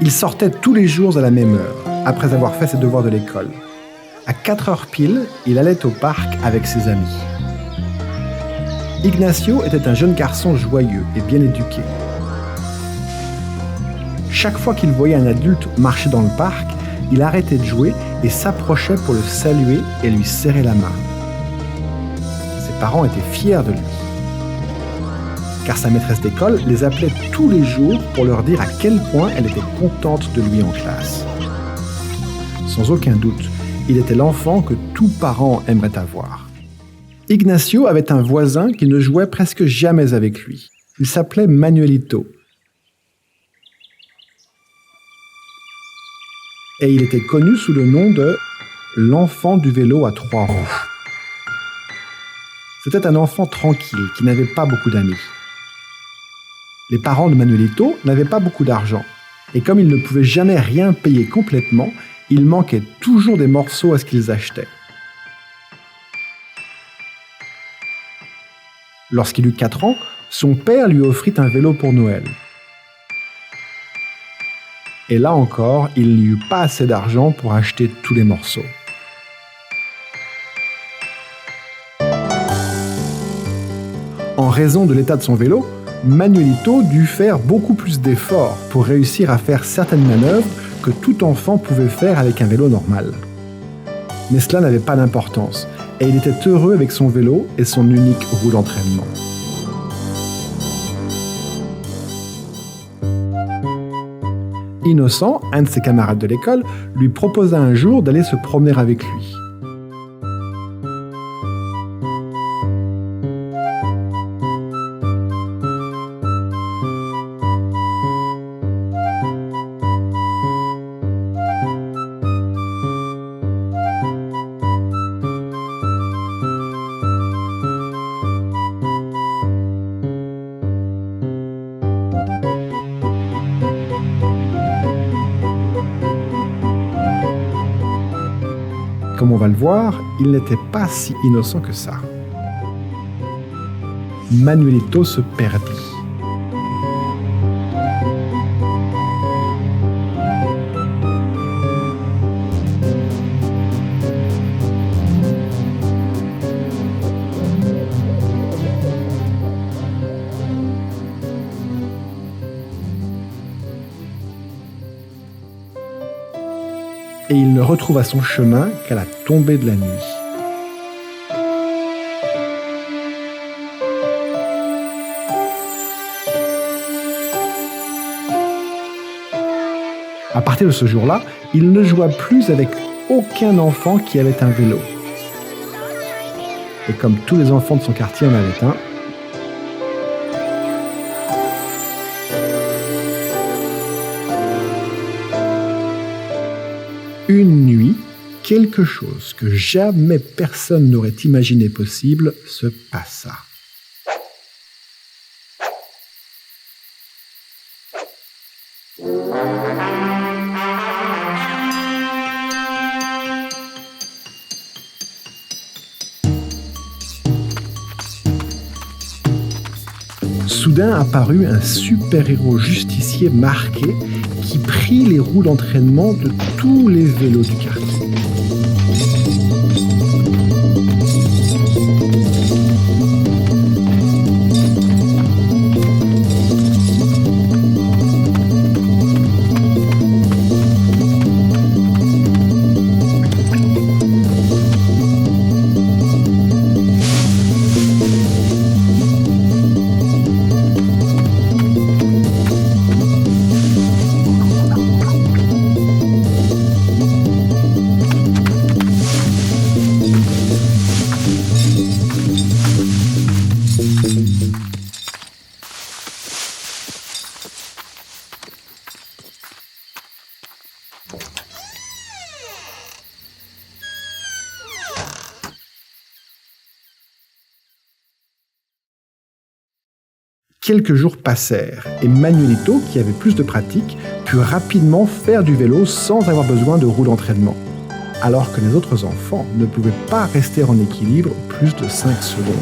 Il sortait tous les jours à la même heure, après avoir fait ses devoirs de l'école. À 4 heures pile, il allait au parc avec ses amis. Ignacio était un jeune garçon joyeux et bien éduqué. Chaque fois qu'il voyait un adulte marcher dans le parc, il arrêtait de jouer et s'approchait pour le saluer et lui serrer la main. Ses parents étaient fiers de lui, car sa maîtresse d'école les appelait tous les jours pour leur dire à quel point elle était contente de lui en classe. Sans aucun doute, il était l'enfant que tout parent aimerait avoir. Ignacio avait un voisin qui ne jouait presque jamais avec lui. Il s'appelait Manuelito. Et il était connu sous le nom de l'enfant du vélo à 3 roues. C'était un enfant tranquille qui n'avait pas beaucoup d'amis. Les parents de Manuelito n'avaient pas beaucoup d'argent, et comme ils ne pouvaient jamais rien payer complètement, il manquait toujours des morceaux à ce qu'ils achetaient. Lorsqu'il eut 4 ans, son père lui offrit un vélo pour Noël. Et là encore, il n'y eut pas assez d'argent pour acheter tous les morceaux. En raison de l'état de son vélo, Manuelito dut faire beaucoup plus d'efforts pour réussir à faire certaines manœuvres que tout enfant pouvait faire avec un vélo normal. Mais cela n'avait pas d'importance, et il était heureux avec son vélo et son unique roue d'entraînement. Innocent, un de ses camarades de l'école, lui proposa un jour d'aller se promener avec lui. Comme on va le voir, il n'était pas si innocent que ça. Manuelito se perdit. Et il ne retrouva son chemin qu'à la tombée de la nuit. À partir de ce jour-là, il ne joua plus avec aucun enfant qui avait un vélo. Et comme tous les enfants de son quartier en avaient un, une nuit, quelque chose que jamais personne n'aurait imaginé possible se passa. Soudain apparut un super-héros justicier marqué qui prit les roues d'entraînement de tous les vélos du quartier. Quelques jours passèrent et Manuelito, qui avait plus de pratique, put rapidement faire du vélo sans avoir besoin de roues d'entraînement, alors que les autres enfants ne pouvaient pas rester en équilibre plus de 5 secondes.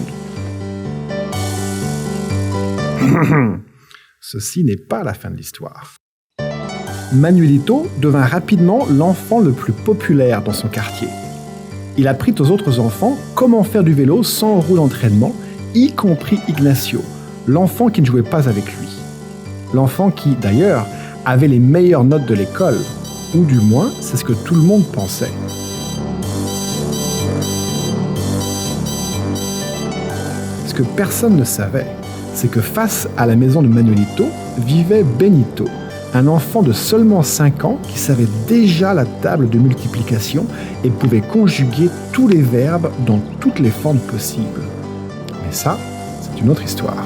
Ceci n'est pas la fin de l'histoire. Manuelito devint rapidement l'enfant le plus populaire dans son quartier. Il apprit aux autres enfants comment faire du vélo sans roue d'entraînement, y compris Ignacio, l'enfant qui ne jouait pas avec lui. L'enfant qui, d'ailleurs, avait les meilleures notes de l'école, ou du moins, c'est ce que tout le monde pensait. Ce que personne ne savait, c'est que face à la maison de Manuelito vivait Benito, un enfant de seulement 5 ans qui savait déjà la table de multiplication et pouvait conjuguer tous les verbes dans toutes les formes possibles. Mais ça, c'est une autre histoire.